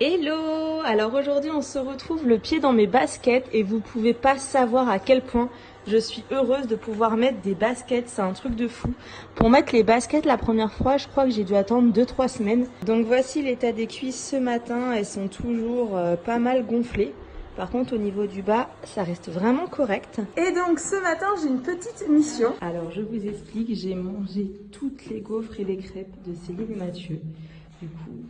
Hello! Alors aujourd'hui on se retrouve le pied dans mes baskets et vous pouvez pas savoir à quel point je suis heureuse de pouvoir mettre des baskets, c'est un truc de fou. Pour mettre les baskets la première fois, je crois que j'ai dû attendre 2-3 semaines. Donc voici l'état des cuisses ce matin, elles sont toujours pas mal gonflées. Par contre au niveau du bas, ça reste vraiment correct. Et donc ce matin j'ai une petite mission. Alors je vous explique, j'ai mangé toutes les gaufres et les crêpes de Céline et Mathieu. Du coup,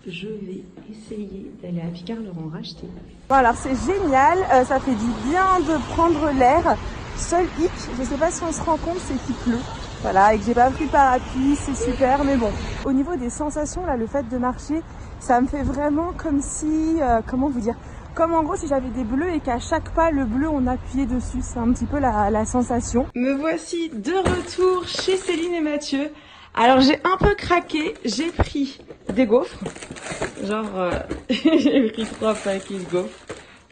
je vais essayer d'aller à Picard-leur en racheter. Bon alors c'est génial, ça fait du bien de prendre l'air. Seul hic, je sais pas si on se rend compte, c'est qu'il pleut. Voilà, et que j'ai pas pris parapluie, c'est super, mais bon. Au niveau des sensations, là, le fait de marcher, ça me fait vraiment comme si, comment vous dire, comme en gros si j'avais des bleus et qu'à chaque pas, le bleu, on appuyait dessus. C'est un petit peu la sensation. Me voici de retour chez Céline et Mathieu. Alors j'ai un peu craqué, j'ai pris des gaufres. Genre, j'ai pris 3 paquets de gaufres.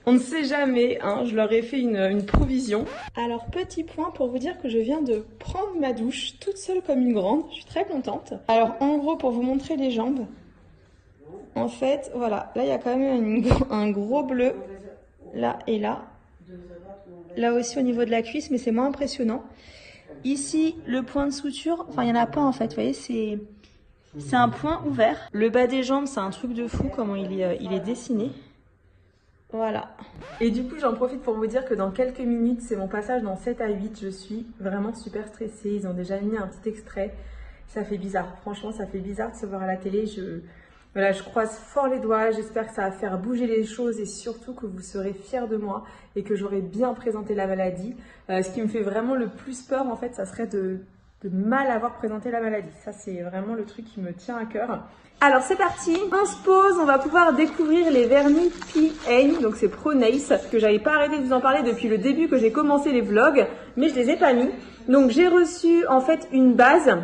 On ne sait jamais, hein, je leur ai fait une provision. Alors, petit point pour vous dire que je viens de prendre ma douche toute seule comme une grande. Je suis très contente. Alors, en gros, pour vous montrer les jambes, en fait, voilà, là, il y a quand même un gros bleu, là et là. Là aussi au niveau de la cuisse, mais c'est moins impressionnant. Ici, le point de suture, enfin, il n'y en a pas en fait, vous voyez, c'est un point ouvert. Le bas des jambes, c'est un truc de fou comment il est dessiné. Voilà. Et du coup, j'en profite pour vous dire que dans quelques minutes, c'est mon passage dans 7 à 8. Je suis vraiment super stressée. Ils ont déjà mis un petit extrait. Ça fait bizarre. Franchement, ça fait bizarre de se voir à la télé. Voilà, je croise fort les doigts. J'espère que ça va faire bouger les choses et surtout que vous serez fiers de moi et que j'aurai bien présenté la maladie. Ce qui me fait vraiment le plus peur, en fait, ça serait de mal avoir présenté la maladie. Ça, c'est vraiment le truc qui me tient à cœur. Alors c'est parti, on se pose, on va pouvoir découvrir les vernis PA, donc c'est Pro Nails, que j'avais pas arrêté de vous en parler depuis le début que j'ai commencé les vlogs, mais je les ai pas mis. Donc j'ai reçu en fait une base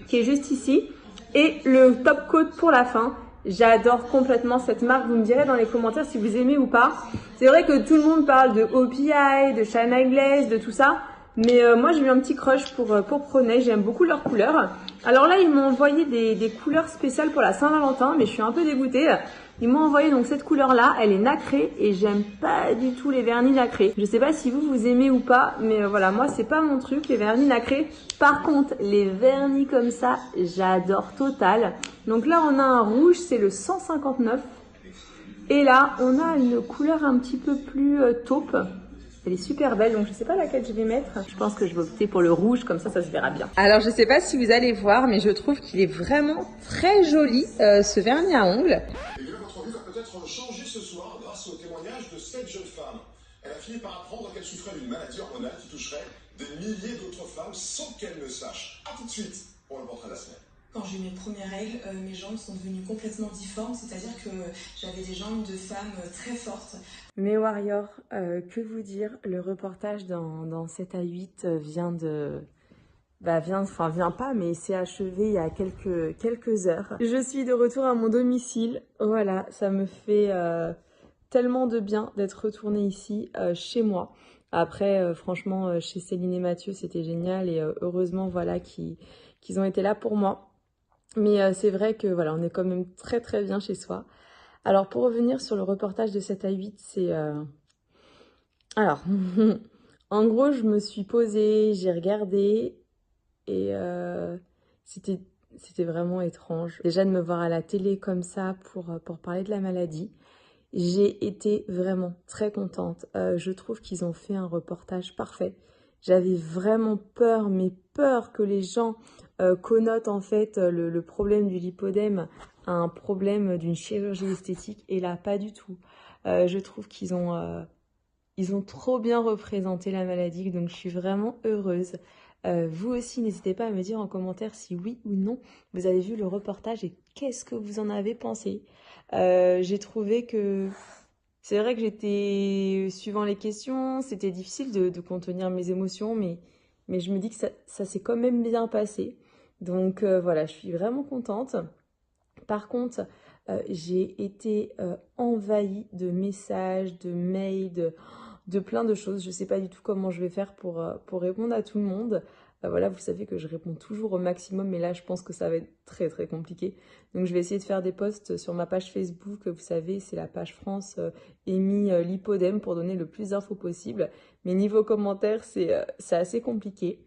qui est juste ici et le top coat pour la fin. J'adore complètement cette marque, vous me direz dans les commentaires si vous aimez ou pas. C'est vrai que tout le monde parle de OPI, de China Glaze, de tout ça. Mais moi j'ai eu un petit crush pour Pro Nails, j'aime beaucoup leurs couleurs. Alors là ils m'ont envoyé des couleurs spéciales pour la Saint-Valentin, mais je suis un peu dégoûtée. Ils m'ont envoyé donc cette couleur là, elle est nacrée et j'aime pas du tout les vernis nacrés. Je sais pas si vous aimez ou pas, mais voilà, moi c'est pas mon truc les vernis nacrés. Par contre les vernis comme ça, j'adore total. Donc là on a un rouge, c'est le 159. Et là on a une couleur un petit peu plus taupe. Elle est super belle, donc je sais pas laquelle je vais mettre. Je pense que je vais opter pour le rouge, comme ça se verra bien. Alors je sais pas si vous allez voir, mais je trouve qu'il est vraiment très joli, ce vernis à ongles. Et bien, votre vie va peut-être changer ce soir grâce au témoignage de cette jeune femme. Elle a fini par apprendre qu'elle souffrait d'une maladie hormonale qui toucherait des milliers d'autres femmes sans qu'elle ne sache. A tout de suite pour le portrait de la semaine. Quand j'ai eu mes premières règles, mes jambes sont devenues complètement difformes, c'est-à-dire que j'avais des jambes de femme très fortes. Mes warriors, que vous dire, le reportage dans 7 à 8 vient pas, mais c'est achevé il y a quelques heures. Je suis de retour à mon domicile. Voilà, ça me fait tellement de bien d'être retournée ici, chez moi. Après, franchement, chez Céline et Mathieu, c'était génial et heureusement, voilà, qu'ils ont été là pour moi. Mais c'est vrai que voilà, on est quand même très très bien chez soi. Alors pour revenir sur le reportage de 7 à 8, c'est... Alors, en gros, je me suis posée, j'ai regardé et c'était vraiment étrange. Déjà de me voir à la télé comme ça pour parler de la maladie. J'ai été vraiment très contente. Je trouve qu'ils ont fait un reportage parfait. J'avais vraiment peur, mais peur que les gens connotent en fait le problème du lipodème à un problème d'une chirurgie esthétique. Et là, pas du tout. Je trouve qu'ils ont trop bien représenté la maladie, donc je suis vraiment heureuse. Vous aussi, n'hésitez pas à me dire en commentaire si oui ou non vous avez vu le reportage et qu'est-ce que vous en avez pensé. J'ai trouvé que c'est vrai que j'étais, suivant les questions, c'était difficile de contenir mes émotions, mais je me dis que ça s'est quand même bien passé. Donc voilà, je suis vraiment contente. Par contre, j'ai été envahie de messages, de mails, de plein de choses. Je ne sais pas du tout comment je vais faire pour répondre à tout le monde. Voilà, vous savez que je réponds toujours au maximum, mais là, je pense que ça va être très, très compliqué. Donc, je vais essayer de faire des posts sur ma page Facebook. Vous savez, c'est la page France Amy Lipodème pour donner le plus d'infos possible. Mais niveau commentaires, c'est assez compliqué.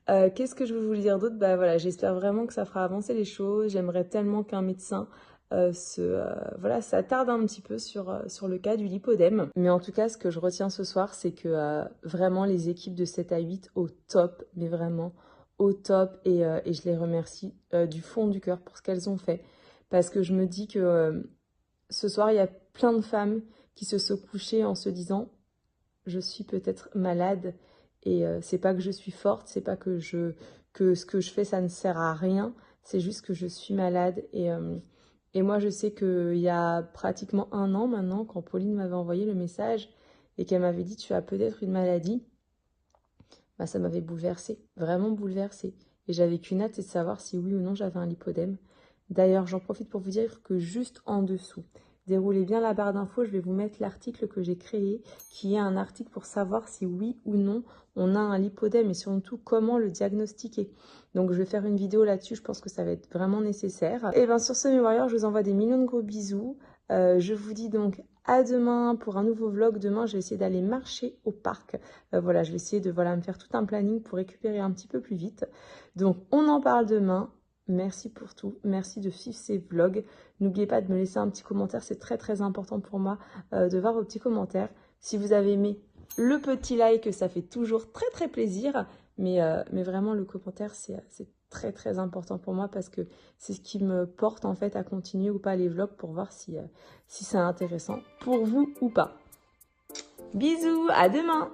Qu'est-ce que je veux vous dire d'autre? Bah voilà, j'espère vraiment que ça fera avancer les choses. J'aimerais tellement qu'un médecin voilà, ça tarde un petit peu sur le cas du lipodème. Mais en tout cas, ce que je retiens ce soir, c'est que vraiment les équipes de 7 à 8 au top, mais vraiment au top. Et je les remercie du fond du cœur pour ce qu'elles ont fait. Parce que je me dis que ce soir, il y a plein de femmes qui se sont couchées en se disant « Je suis peut-être malade et c'est pas que je suis forte, c'est pas que ce que je fais, ça ne sert à rien. C'est juste que je suis malade. » Et moi, je sais qu'il y a pratiquement 1 an maintenant, quand Pauline m'avait envoyé le message et qu'elle m'avait dit « Tu as peut-être une maladie », bah, ça m'avait bouleversée, vraiment bouleversée. Et j'avais qu'une hâte, c'est de savoir si oui ou non j'avais un lipodème. D'ailleurs, j'en profite pour vous dire que juste en dessous, déroulez bien la barre d'infos, je vais vous mettre l'article que j'ai créé, qui est un article pour savoir si oui ou non on a un lipodème et surtout comment le diagnostiquer. Donc je vais faire une vidéo là-dessus, je pense que ça va être vraiment nécessaire. Et bien sur ce, mes warriors, je vous envoie des millions de gros bisous. Je vous dis donc à demain pour un nouveau vlog. Demain, je vais essayer d'aller marcher au parc. Voilà, je vais essayer de me faire tout un planning pour récupérer un petit peu plus vite. Donc on en parle demain. Merci pour tout, merci de suivre ces vlogs. N'oubliez pas de me laisser un petit commentaire, c'est très très important pour moi de voir vos petits commentaires. Si vous avez aimé, le petit like, ça fait toujours très très plaisir. Mais vraiment, le commentaire, c'est très très important pour moi parce que c'est ce qui me porte en fait à continuer ou pas les vlogs pour voir si c'est intéressant pour vous ou pas. Bisous, à demain!